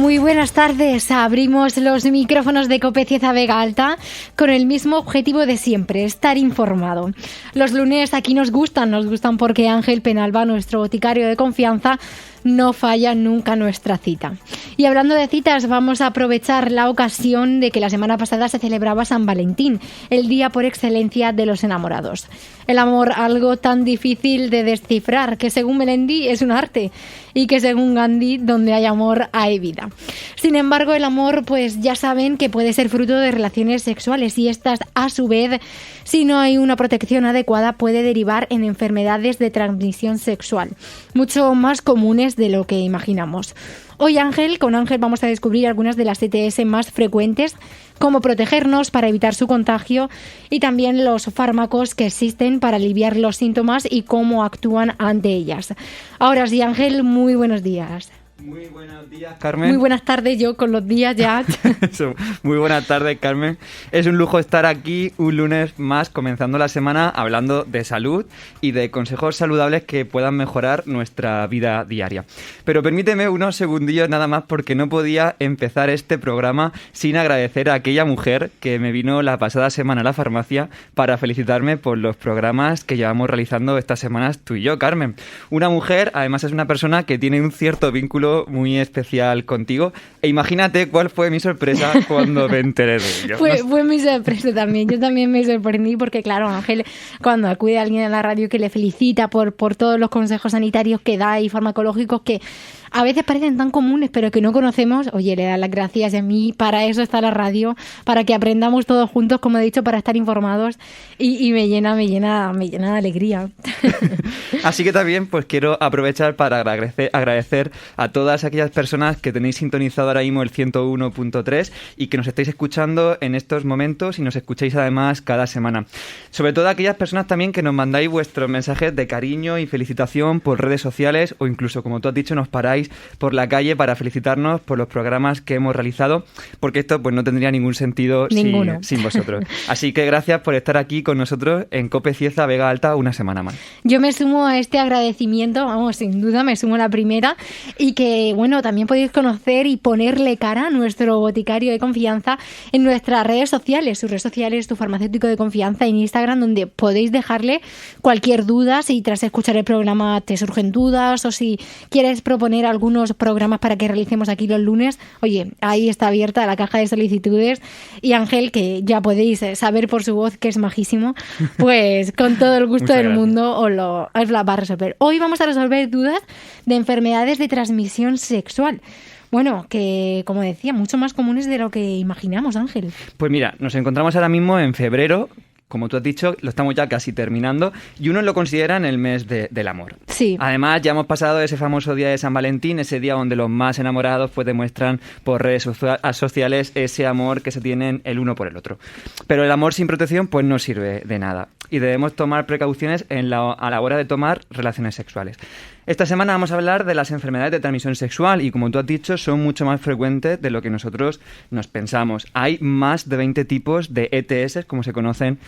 Muy buenas tardes. Abrimos los micrófonos de COPE Cieza Vega Alta con el mismo objetivo de siempre, estar informado. Los lunes aquí nos gustan porque Ángel Penalba, nuestro boticario de confianza, no falla nunca nuestra cita. Y hablando de citas, vamos a aprovechar la ocasión de que la semana pasada se celebraba San Valentín, el día por excelencia de los enamorados. El amor, algo tan difícil de descifrar, que según Melendi es un arte y que según Gandhi, donde hay amor hay vida. Sin embargo, el amor, pues ya saben que puede ser fruto de relaciones sexuales y estas, a su vez, si no hay una protección adecuada, puede derivar en enfermedades de transmisión sexual, mucho más comunes de lo que imaginamos. Hoy con Ángel vamos a descubrir algunas de las ETS más frecuentes, cómo protegernos para evitar su contagio y también los fármacos que existen para aliviar los síntomas y cómo actúan ante ellas. Ahora sí, Ángel, muy buenos días. Muy buenos días, Carmen. Muy buenas tardes, yo con los días ya. Muy buenas tardes, Carmen. Es un lujo estar aquí un lunes más, comenzando la semana, hablando de salud y de consejos saludables que puedan mejorar nuestra vida diaria. Pero permíteme unos segundillos nada más, porque no podía empezar este programa sin agradecer a aquella mujer que me vino la pasada semana a la farmacia para felicitarme por los programas que llevamos realizando estas semanas tú y yo, Carmen. Una mujer, además, es una persona que tiene un cierto vínculo muy especial contigo, e imagínate cuál fue mi sorpresa cuando me enteré de ello. Fue mi sorpresa también, yo también me sorprendí porque claro, Ángel, cuando acude a alguien a la radio que le felicita por todos los consejos sanitarios que da y farmacológicos que a veces parecen tan comunes pero que no conocemos, oye, le da las gracias. Y a mí para eso está la radio, para que aprendamos todos juntos, como he dicho, para estar informados, y me llena de alegría. Así que también pues quiero aprovechar para agradecer a todas aquellas personas que tenéis sintonizado ahora mismo el 101.3 y que nos estáis escuchando en estos momentos y nos escucháis además cada semana. Sobre todo a aquellas personas también que nos mandáis vuestros mensajes de cariño y felicitación por redes sociales, o incluso, como tú has dicho, nos paráis por la calle para felicitarnos por los programas que hemos realizado, porque esto pues no tendría ningún sentido sin vosotros. Así que gracias por estar aquí con nosotros en COPE Cieza Vega Alta una semana más. Yo me sumo a este agradecimiento, vamos, sin duda me sumo a la primera, y que bueno, también podéis conocer y ponerle cara a nuestro boticario de confianza en nuestras redes sociales. Sus redes sociales, tu farmacéutico de confianza, en Instagram, donde podéis dejarle cualquier duda. Si tras escuchar el programa te surgen dudas, o si quieres proponer algunos programas para que realicemos aquí los lunes, oye, ahí está abierta la caja de solicitudes, y Ángel, que ya podéis saber por su voz que es majísimo, pues con todo el gusto del mundo os la va a resolver. Hoy vamos a resolver dudas de enfermedades de transmisión sexual. Bueno, que como decía, mucho más comunes de lo que imaginamos, Ángel. Pues mira, nos encontramos ahora mismo en febrero. Como tú has dicho, lo estamos ya casi terminando y uno lo considera en el mes del amor. Sí. Además, ya hemos pasado ese famoso día de San Valentín, ese día donde los más enamorados pues demuestran por redes sociales ese amor que se tienen el uno por el otro. Pero el amor sin protección pues no sirve de nada y debemos tomar precauciones a la hora de tomar relaciones sexuales. Esta semana vamos a hablar de las enfermedades de transmisión sexual y, como tú has dicho, son mucho más frecuentes de lo que nosotros nos pensamos. Hay más de 20 tipos de ETS, como se conocen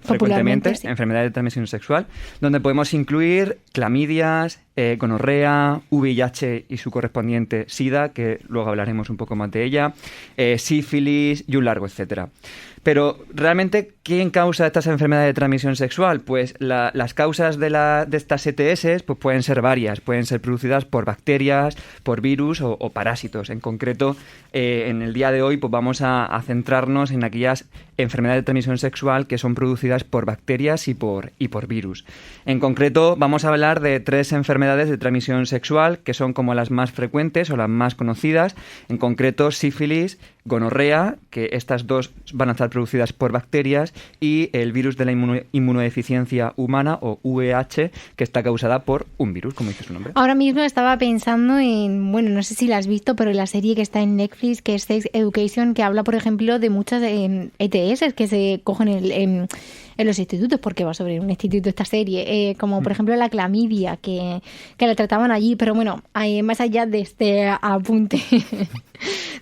frecuentemente, sí. Enfermedades de transmisión sexual, donde podemos incluir clamidias, gonorrea, VIH y su correspondiente SIDA, que luego hablaremos un poco más de ella, sífilis y un largo etcétera. Pero, ¿realmente quién causa estas enfermedades de transmisión sexual? Pues las causas de estas ETS pues pueden ser varias. Pueden ser producidas por bacterias, por virus o parásitos. En concreto, en el día de hoy pues vamos a centrarnos en aquellas enfermedades de transmisión sexual que son producidas por bacterias y por virus. En concreto, vamos a hablar de 3 enfermedades de transmisión sexual que son como las más frecuentes o las más conocidas. En concreto, sífilis, gonorrea, que estas dos van a estar producidas por bacterias, y el virus de la inmunodeficiencia humana, o VIH, que está causada por un virus, como dice su nombre. Ahora mismo estaba pensando en, bueno, no sé si la has visto, pero la serie que está en Netflix, que es Sex Education, que habla, por ejemplo, de muchas ETS que se cogen en los institutos, porque va sobre un instituto esta serie, como por ejemplo la clamidia, que la trataban allí. Pero bueno, más allá de este apunte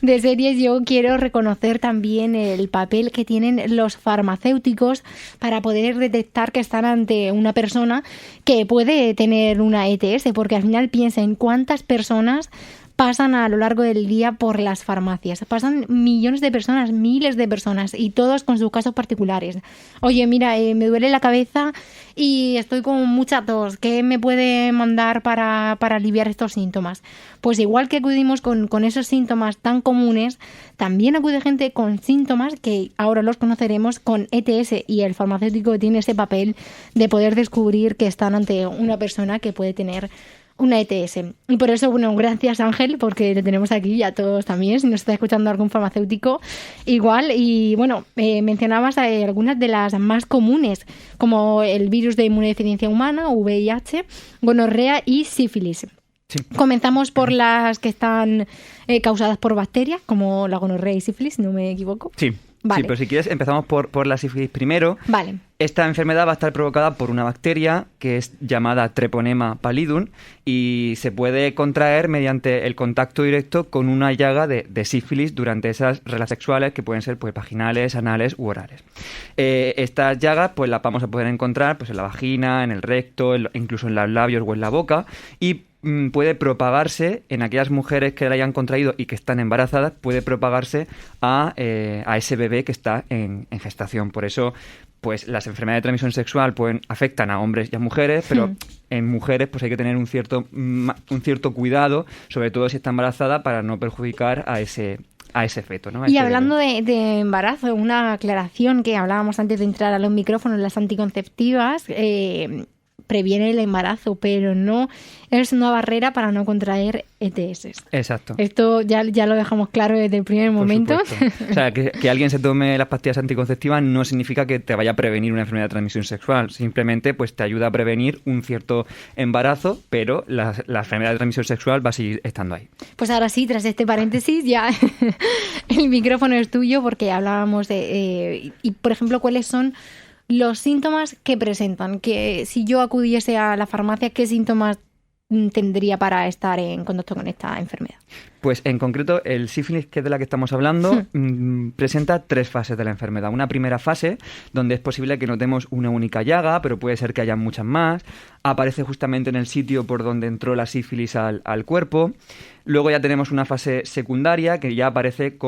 de series, yo quiero reconocer también el papel que tienen los farmacéuticos para poder detectar que están ante una persona que puede tener una ETS, porque al final piensa en cuántas personas pasan a lo largo del día por las farmacias. Pasan millones de personas, miles de personas, y todos con sus casos particulares. Oye, mira, me duele la cabeza y estoy con mucha tos. ¿Qué me puede mandar para aliviar estos síntomas? Pues igual que acudimos con esos síntomas tan comunes, también acude gente con síntomas que ahora los conoceremos con ETS, y el farmacéutico tiene ese papel de poder descubrir que están ante una persona que puede tener una ETS. Y por eso, bueno, gracias Ángel, porque le tenemos aquí y a todos también, si nos está escuchando algún farmacéutico, igual. Y bueno, mencionabas algunas de las más comunes, como el virus de inmunodeficiencia humana, VIH, gonorrea y sífilis. Sí. Comenzamos por las que están causadas por bacterias, como la gonorrea y sífilis, si no me equivoco. Sí. Vale. Sí, pero si quieres empezamos por la sífilis primero. Vale. Esta enfermedad va a estar provocada por una bacteria que es llamada Treponema pallidum y se puede contraer mediante el contacto directo con una llaga de sífilis durante esas relaciones sexuales que pueden ser pues vaginales, anales u orales. Estas llagas pues las vamos a poder encontrar pues en la vagina, en el recto, incluso en los labios o en la boca, y puede propagarse en aquellas mujeres que la hayan contraído y que están embarazadas, puede propagarse a ese bebé que está en gestación. Por eso, pues las enfermedades de transmisión sexual afectan a hombres y a mujeres, pero en mujeres pues hay que tener un cierto cuidado, sobre todo si está embarazada, para no perjudicar a ese feto, ¿no? Y hablando de embarazo, una aclaración que hablábamos antes de entrar a los micrófonos, las anticonceptivas previene el embarazo, pero no es una barrera para no contraer ETS. Exacto. Esto ya lo dejamos claro desde el primer momento. O sea, que alguien se tome las pastillas anticonceptivas no significa que te vaya a prevenir una enfermedad de transmisión sexual. Simplemente pues te ayuda a prevenir un cierto embarazo, pero la enfermedad de transmisión sexual va a seguir estando ahí. Pues ahora sí, tras este paréntesis, ya el micrófono es tuyo, porque hablábamos de... y, por ejemplo, ¿cuáles son los síntomas que presentan? Que si yo acudiese a la farmacia, ¿qué síntomas tendría para estar en contacto con esta enfermedad? Pues en concreto el sífilis, que es de la que estamos hablando, presenta 3 fases de la enfermedad. Una primera fase donde es posible que notemos una única llaga, pero puede ser que haya muchas más. Aparece justamente en el sitio por donde entró la sífilis al cuerpo. Luego ya tenemos una fase secundaria que ya aparece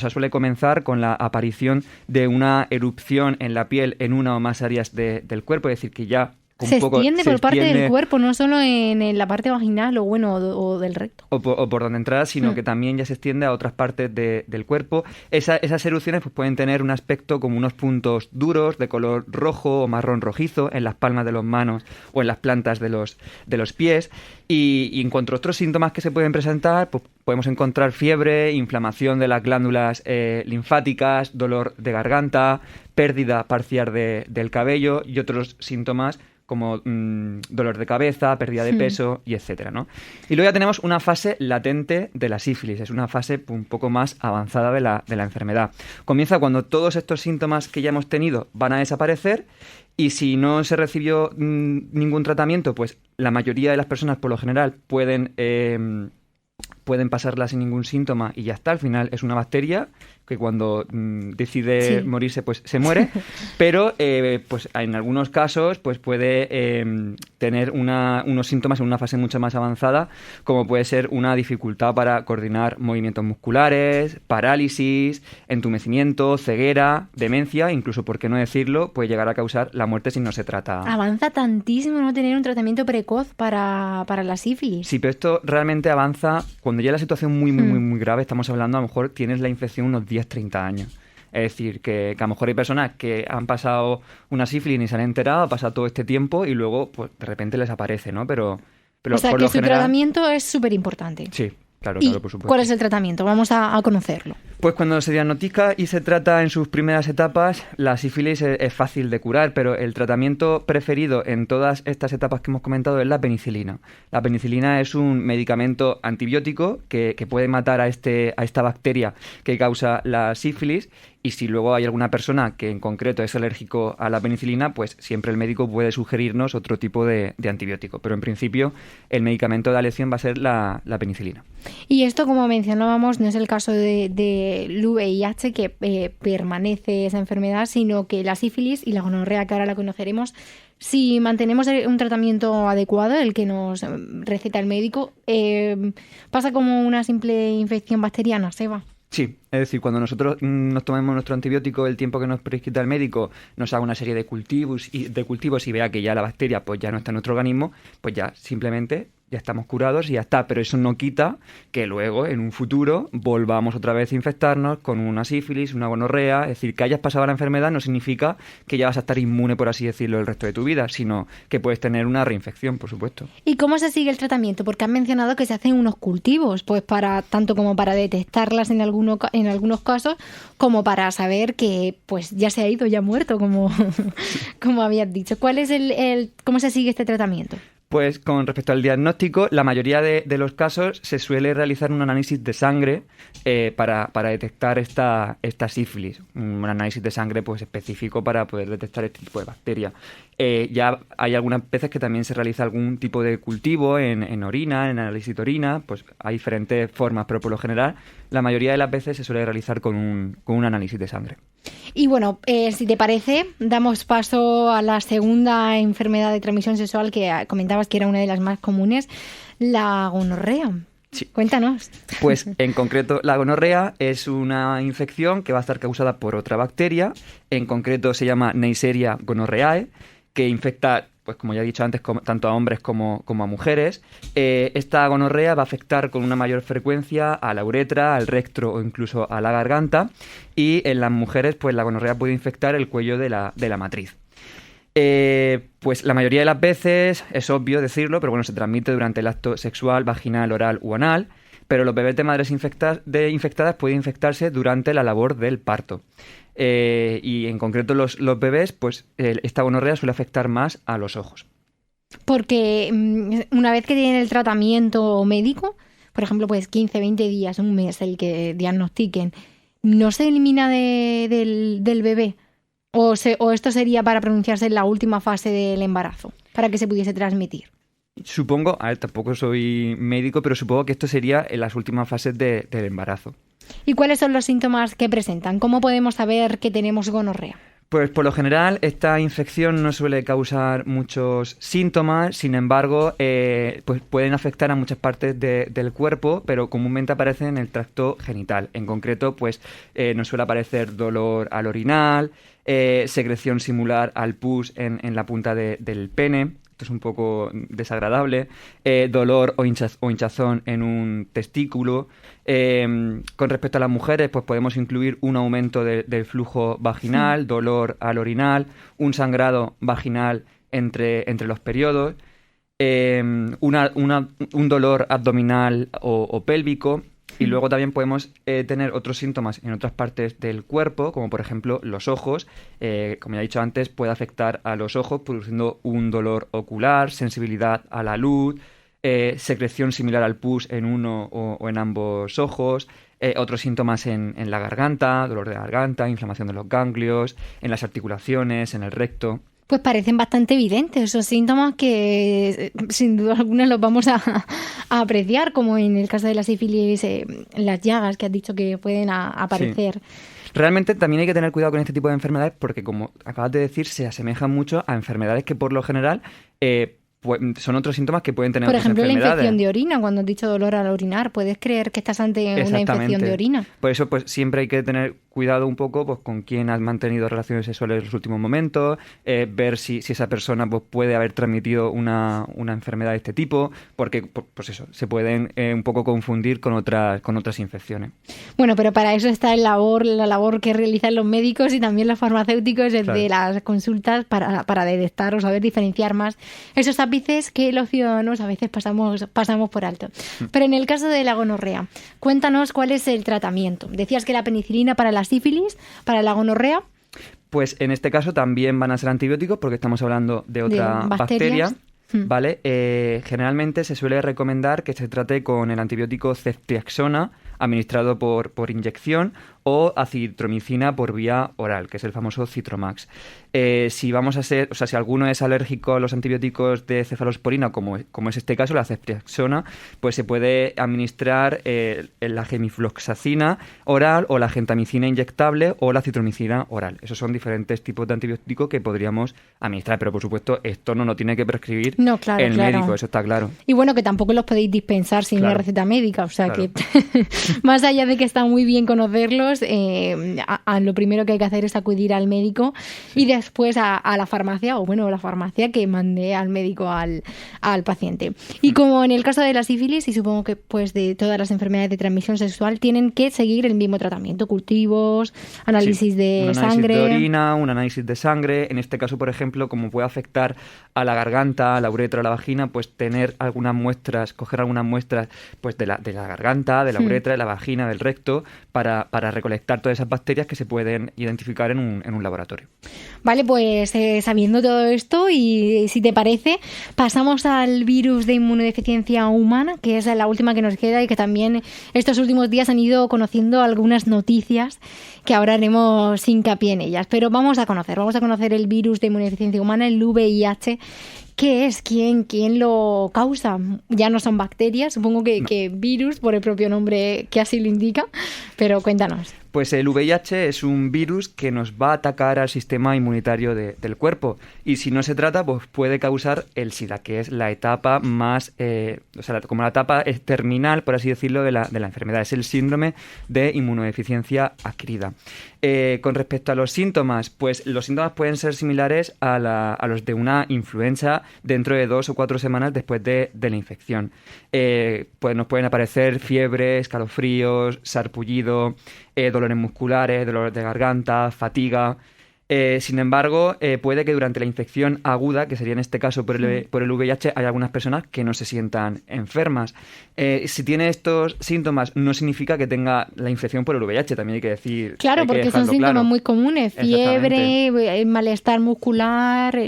suele comenzar con la aparición de una erupción en la piel en una o más áreas del cuerpo, es decir, que ya se extiende por parte del cuerpo, no solo en la parte vaginal o del recto. O por donde entrar, sino que también ya se extiende a otras partes del cuerpo. Esas erupciones pues, pueden tener un aspecto como unos puntos duros de color rojo o marrón rojizo en las palmas de las manos o en las plantas de los pies. Y en cuanto a otros síntomas que se pueden presentar, pues podemos encontrar fiebre, inflamación de las glándulas linfáticas, dolor de garganta, pérdida parcial del cabello y otros síntomas como dolor de cabeza, pérdida de peso y etcétera, ¿no? Y luego ya tenemos una fase latente de la sífilis, es una fase un poco más avanzada de la enfermedad. Comienza cuando todos estos síntomas que ya hemos tenido van a desaparecer, y si no se recibió ningún tratamiento, pues la mayoría de las personas por lo general pueden pasarla sin ningún síntoma y ya está. Al final es una bacteria que cuando decide morirse pues se muere, pero pues en algunos casos pues puede tener unos síntomas en una fase mucho más avanzada, como puede ser una dificultad para coordinar movimientos musculares, parálisis, entumecimiento, ceguera, demencia, incluso, por qué no decirlo, puede llegar a causar la muerte si no se trata. Avanza tantísimo no tener un tratamiento precoz para la sífilis. Sí, pero esto realmente avanza cuando ya la situación muy grave. Estamos hablando, a lo mejor tienes la infección unos 10-30 años. Es decir, que a lo mejor hay personas que han pasado una sífilis y se han enterado, ha pasado todo este tiempo y luego pues de repente les aparece, ¿no? Pero o sea, por que lo su tratamiento es súper importante. Sí, claro, ¿Y por supuesto. cuál es el tratamiento? Vamos a conocerlo. Pues cuando se diagnostica y se trata en sus primeras etapas, la sífilis es fácil de curar, pero el tratamiento preferido en todas estas etapas que hemos comentado es la penicilina. La penicilina es un medicamento antibiótico que puede matar a esta bacteria que causa la sífilis, Y si luego hay alguna persona que en concreto es alérgico a la penicilina, pues siempre el médico puede sugerirnos otro tipo de antibiótico. Pero en principio el medicamento de elección va a ser la penicilina. Y esto, como mencionábamos, no es el caso del VIH, que permanece esa enfermedad, sino que la sífilis y la gonorrea, que ahora la conoceremos, si mantenemos un tratamiento adecuado, el que nos receta el médico, pasa como una simple infección bacteriana, Seba. Sí, es decir, cuando nosotros nos tomemos nuestro antibiótico, el tiempo que nos prescrita el médico, nos haga una serie de cultivos y vea que ya la bacteria pues ya no está en nuestro organismo, pues ya simplemente ya estamos curados y ya está. Pero eso no quita que luego, en un futuro, volvamos otra vez a infectarnos con una sífilis, una gonorrea. Es decir, que hayas pasado la enfermedad no significa que ya vas a estar inmune, por así decirlo, el resto de tu vida, sino que puedes tener una reinfección, por supuesto. ¿Y cómo se sigue el tratamiento? Porque has mencionado que se hacen unos cultivos, pues tanto como para detectarlas en algunos casos, como para saber que pues ya se ha ido, ya ha muerto, como habías dicho. ¿Cuál es cómo se sigue este tratamiento? Pues con respecto al diagnóstico, la mayoría de los casos se suele realizar un análisis de sangre para detectar esta sífilis. Un análisis de sangre pues específico para poder detectar este tipo de bacteria. Ya hay algunas veces que también se realiza algún tipo de cultivo en orina, en análisis de orina. Pues hay diferentes formas, pero por lo general la mayoría de las veces se suele realizar con un análisis de sangre. Y bueno, si te parece, damos paso a la segunda enfermedad de transmisión sexual que comentabas que era una de las más comunes, la gonorrea. Sí. Cuéntanos. Pues en concreto la gonorrea es una infección que va a estar causada por otra bacteria, en concreto se llama Neisseria gonorrheae, que infecta, pues como ya he dicho antes, tanto a hombres como a mujeres. Esta gonorrea va a afectar con una mayor frecuencia a la uretra, al recto o incluso a la garganta, y en las mujeres pues la gonorrea puede infectar el cuello de la matriz. Pues la mayoría de las veces, es obvio decirlo, pero bueno, se transmite durante el acto sexual, vaginal, oral u anal, pero los bebés de madres infectadas pueden infectarse durante la labor del parto. Y en concreto los bebés, pues esta gonorrea suele afectar más a los ojos. Porque una vez que tienen el tratamiento médico, por ejemplo, pues 15, 20 días, un mes, el que diagnostiquen, ¿no se elimina del bebé? ¿O esto sería para pronunciarse en la última fase del embarazo, para que se pudiese transmitir? Supongo, tampoco soy médico, pero supongo que esto sería en las últimas fases del embarazo. ¿Y cuáles son los síntomas que presentan? ¿Cómo podemos saber que tenemos gonorrea? Pues por lo general esta infección no suele causar muchos síntomas, sin embargo pues pueden afectar a muchas partes del cuerpo, pero comúnmente aparecen en el tracto genital. En concreto pues nos suele aparecer dolor al orinar, secreción similar al pus en la punta del pene. Esto es un poco desagradable, dolor o hinchazón en un testículo. Con respecto a las mujeres, pues podemos incluir un aumento del flujo vaginal, dolor al orinar, un sangrado vaginal entre los periodos, un dolor abdominal o pélvico. Y luego también podemos tener otros síntomas en otras partes del cuerpo, como por ejemplo los ojos. Como ya he dicho antes, puede afectar a los ojos produciendo un dolor ocular, sensibilidad a la luz, secreción similar al pus en uno o en ambos ojos, otros síntomas en la garganta, dolor de garganta, inflamación de los ganglios, en las articulaciones, en el recto. Pues parecen bastante evidentes esos síntomas que sin duda alguna los vamos a apreciar, como en el caso de la sífilis, las llagas que has dicho que pueden aparecer. Sí. Realmente también hay que tener cuidado con este tipo de enfermedades porque, como acabas de decir, se asemejan mucho a enfermedades que por lo general pues, son otros síntomas que pueden tener por otras ejemplo, enfermedades. La infección de orina, cuando has dicho dolor al orinar, ¿puedes creer que estás ante una infección de orina? Por eso pues siempre hay que tener cuidado un poco pues con quién has mantenido relaciones sexuales en los últimos momentos, ver si esa persona pues, puede haber transmitido una enfermedad de este tipo, porque pues eso, se pueden un poco confundir con otras infecciones. Bueno, pero para eso está la labor que realizan los médicos y también los farmacéuticos, el Claro. de las consultas para detectar o saber diferenciar más esos ápices que los ciudadanos a veces pasamos por alto. Pero en el caso de la gonorrea, cuéntanos cuál es el tratamiento. Decías que la penicilina para la sífilis, para la gonorrea. Pues en este caso también van a ser antibióticos porque estamos hablando de otra bacteria, ¿vale? Generalmente se suele recomendar que se trate con el antibiótico ceftriaxona administrado por inyección o acitromicina por vía oral, que es el famoso Citromax. Si alguno es alérgico a los antibióticos de cefalosporina, como es este caso, la ceftriaxona, pues se puede administrar la gemifloxacina oral o la gentamicina inyectable o la citromicina oral. Esos son diferentes tipos de antibióticos que podríamos administrar, pero por supuesto esto no lo tiene que prescribir el médico, eso está claro. Y bueno, que tampoco los podéis dispensar sin una receta médica, o sea que más allá de que está muy bien conocerlos, lo primero que hay que hacer es acudir al médico y después a la farmacia, o bueno, la farmacia que mande al médico al paciente. Y como en el caso de la sífilis, y supongo que pues de todas las enfermedades de transmisión sexual, tienen que seguir el mismo tratamiento, cultivos, análisis de sangre. Un análisis de orina, un análisis de sangre. En este caso, por ejemplo, como puede afectar a la garganta, a la uretra, a la vagina, pues coger algunas muestras pues de la garganta, de la uretra, de la vagina, del recto, para recolectar todas esas bacterias que se pueden identificar en un laboratorio. Vale, pues sabiendo todo esto y si te parece, pasamos al virus de inmunodeficiencia humana, que es la última que nos queda y que también estos últimos días han ido conociendo algunas noticias que ahora haremos hincapié en ellas. Pero vamos a conocer el virus de inmunodeficiencia humana, el VIH. ¿Qué es? ¿Quién lo causa? Ya no son bacterias, supongo que virus, por el propio nombre que así lo indica, pero cuéntanos. Pues el VIH es un virus que nos va a atacar al sistema inmunitario del cuerpo y si no se trata, pues puede causar el SIDA, que es la etapa más, como la etapa terminal, por así decirlo, de la enfermedad. Es el síndrome de inmunodeficiencia adquirida. Con respecto a los síntomas, pues los síntomas pueden ser similares a los de una influenza dentro de 2 o 4 semanas después de la infección. Pues nos pueden aparecer fiebre, escalofríos, sarpullido, dolores musculares, dolores de garganta, fatiga. Sin embargo, puede que durante la infección aguda, que sería en este caso por el VIH, hay algunas personas que no se sientan enfermas. Si tiene estos síntomas, no significa que tenga la infección por el VIH, también hay que decir. Claro, porque son síntomas muy comunes: fiebre, malestar muscular.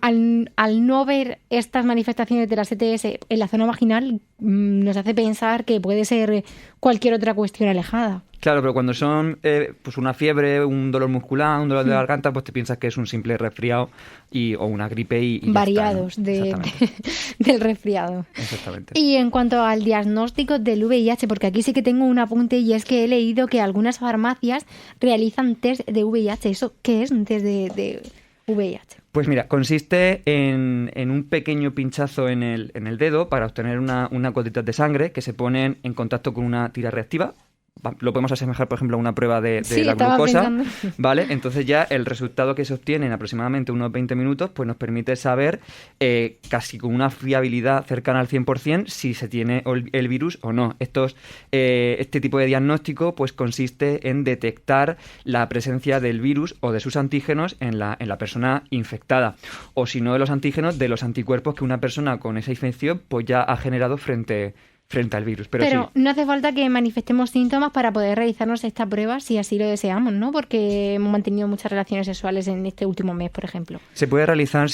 Al no ver estas manifestaciones de las ETS en la zona vaginal, nos hace pensar que puede ser cualquier otra cuestión alejada. Claro, pero cuando son pues una fiebre, un dolor muscular, un dolor de garganta, pues te piensas que es un simple resfriado o una gripe y variados ya está, del resfriado. Exactamente. Y en cuanto al diagnóstico del VIH, porque aquí sí que tengo un apunte y es que he leído que algunas farmacias realizan test de VIH. ¿Eso qué es un test de VIH? Pues mira, consiste en un pequeño pinchazo en el dedo para obtener unas gotitas de sangre que se ponen en contacto con una tira reactiva. Lo podemos asemejar, por ejemplo, a una prueba de la glucosa, ¿vale? Entonces ya el resultado que se obtiene en aproximadamente unos 20 minutos pues nos permite saber casi con una fiabilidad cercana al 100% si se tiene el virus o no. Este tipo de diagnóstico pues consiste en detectar la presencia del virus o de sus antígenos en la persona infectada, o si no de los antígenos, de los anticuerpos que una persona con esa infección pues ya ha generado frente al virus. Pero sí, no hace falta que manifestemos síntomas para poder realizarnos esta prueba si así lo deseamos, ¿no? Porque hemos mantenido muchas relaciones sexuales en este último mes, por ejemplo. Se puede realizar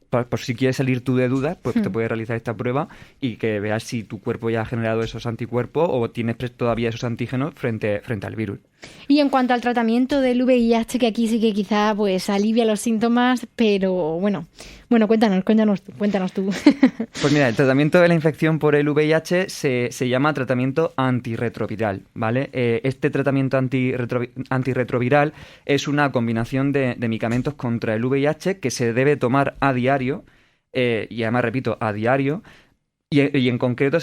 por si quieres salir tú de dudas, pues te puedes realizar esta prueba y que veas si tu cuerpo ya ha generado esos anticuerpos o tienes todavía esos antígenos frente al virus. Y en cuanto al tratamiento del VIH, que aquí sí que quizá pues alivia los síntomas, pero bueno, cuéntanos tú. Pues mira, el tratamiento de la infección por el VIH se llama tratamiento antirretroviral, ¿vale? Este tratamiento antirretroviral es una combinación de medicamentos contra el VIH que se debe tomar a diario, y además, repito, a diario. Y en concreto,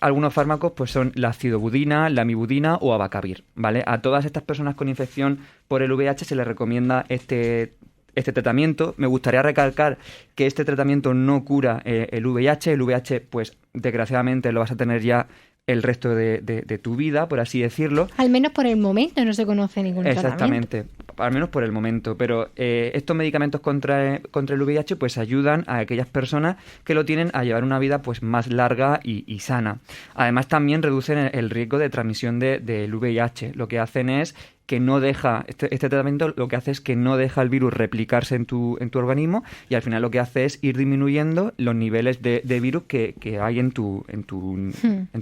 algunos fármacos pues son la acidobudina, la amibudina o abacavir, ¿vale? A todas estas personas con infección por el VIH se les recomienda este tratamiento. Me gustaría recalcar que este tratamiento no cura el VIH. El VIH, pues desgraciadamente lo vas a tener ya el resto de tu vida, por así decirlo. Al menos por el momento no se conoce ningún tratamiento. Exactamente, al menos por el momento. Pero estos medicamentos contra el VIH pues ayudan a aquellas personas que lo tienen a llevar una vida pues más larga y sana. Además también reducen el riesgo de transmisión del VIH. Lo que hacen es que no deja, este tratamiento lo que hace es que no deja el virus replicarse en tu organismo, y al final lo que hace es ir disminuyendo los niveles de virus que hay en tu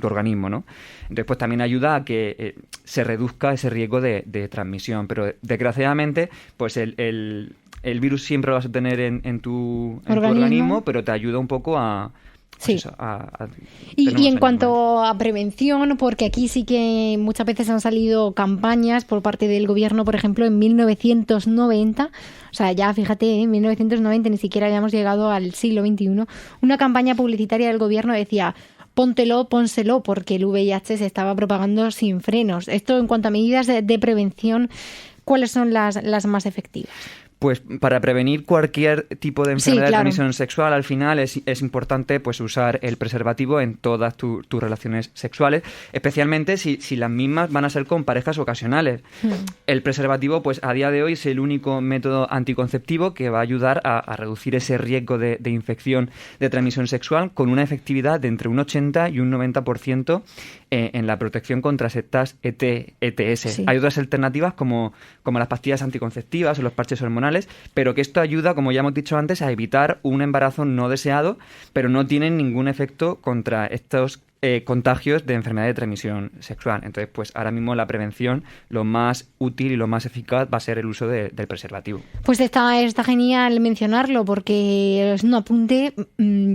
organismo, ¿no? Entonces, pues también ayuda a que se reduzca ese riesgo de transmisión, pero desgraciadamente, pues el virus siempre lo vas a tener en tu organismo, pero te ayuda un poco a... Pues sí. eso, y en cuanto a prevención, porque aquí sí que muchas veces han salido campañas por parte del gobierno, por ejemplo, en 1990, o sea, ya fíjate, en 1990 ni siquiera habíamos llegado al siglo XXI, una campaña publicitaria del gobierno decía: pónselo, porque el VIH se estaba propagando sin frenos. Esto en cuanto a medidas de prevención, ¿cuáles son las más efectivas? Pues para prevenir cualquier tipo de enfermedad de claro. transmisión sexual, al final es importante pues usar el preservativo en todas tus relaciones sexuales, especialmente si las mismas van a ser con parejas ocasionales. El preservativo, pues a día de hoy, es el único método anticonceptivo que va a ayudar a reducir ese riesgo de infección de transmisión sexual, con una efectividad de entre un 80 y un 90% en la protección contra estas ETS. Sí. Hay otras alternativas como las pastillas anticonceptivas o los parches hormonales, pero que esto ayuda, como ya hemos dicho antes, a evitar un embarazo no deseado, pero no tienen ningún efecto contra estos contagios de enfermedad de transmisión sexual. Entonces, pues ahora mismo la prevención, lo más útil y lo más eficaz va a ser el uso del preservativo. Pues está genial mencionarlo, porque es un apunte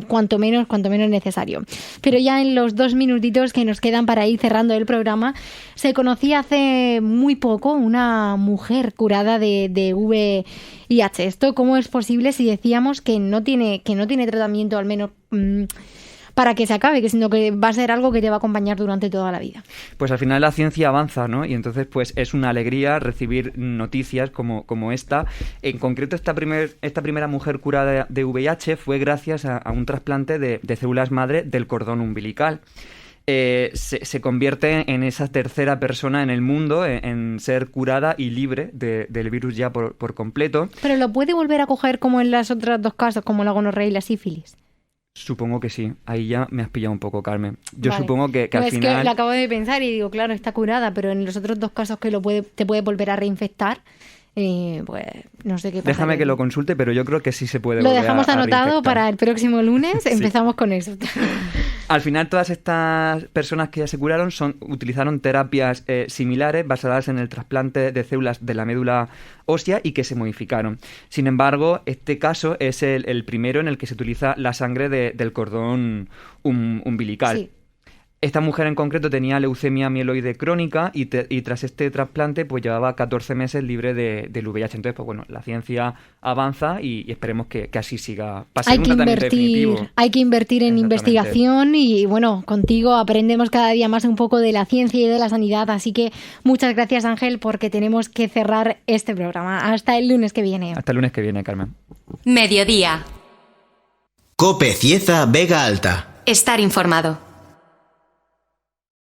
cuanto menos necesario. Pero ya en los 2 minutitos que nos quedan para ir cerrando el programa, se conocía hace muy poco una mujer curada de VIH. ¿Esto cómo es posible si decíamos que no tiene tratamiento, al menos para que se acabe, sino que va a ser algo que te va a acompañar durante toda la vida? Pues al final la ciencia avanza, ¿no? Y entonces pues es una alegría recibir noticias como esta. En concreto, esta primera mujer curada de VIH fue gracias a un trasplante de células madre del cordón umbilical. Se convierte en esa tercera persona en el mundo en ser curada y libre del virus ya por completo. ¿Pero lo puede volver a coger como en los otros 2 casos, como la gonorrea y la sífilis? Supongo que sí. Ahí ya me has pillado un poco, Carmen. Yo Vale. supongo que No, al final... Es que lo acabo de pensar y digo, claro, está curada, pero en los otros 2 casos que te puede volver a reinfectar, pues no sé qué pasa. Déjame que lo consulte, pero yo creo que sí se puede Lo volver dejamos a anotado reinfectar. para el próximo lunes. Sí. Empezamos con eso. Al final, todas estas personas que ya se curaron utilizaron terapias similares basadas en el trasplante de células de la médula ósea y que se modificaron. Sin embargo, este caso es el primero en el que se utiliza la sangre del cordón umbilical. Sí. Esta mujer en concreto tenía leucemia mieloide crónica y tras este trasplante pues llevaba 14 meses libre del VIH. Entonces, pues bueno, la ciencia avanza y esperemos que así siga. Va a ser un tratamiento definitivo. Hay que invertir en investigación y bueno, contigo aprendemos cada día más un poco de la ciencia y de la sanidad. Así que muchas gracias, Ángel, porque tenemos que cerrar este programa. Hasta el lunes que viene. Hasta el lunes que viene, Carmen. Mediodía. COPE Cieza Vega Alta. Estar informado.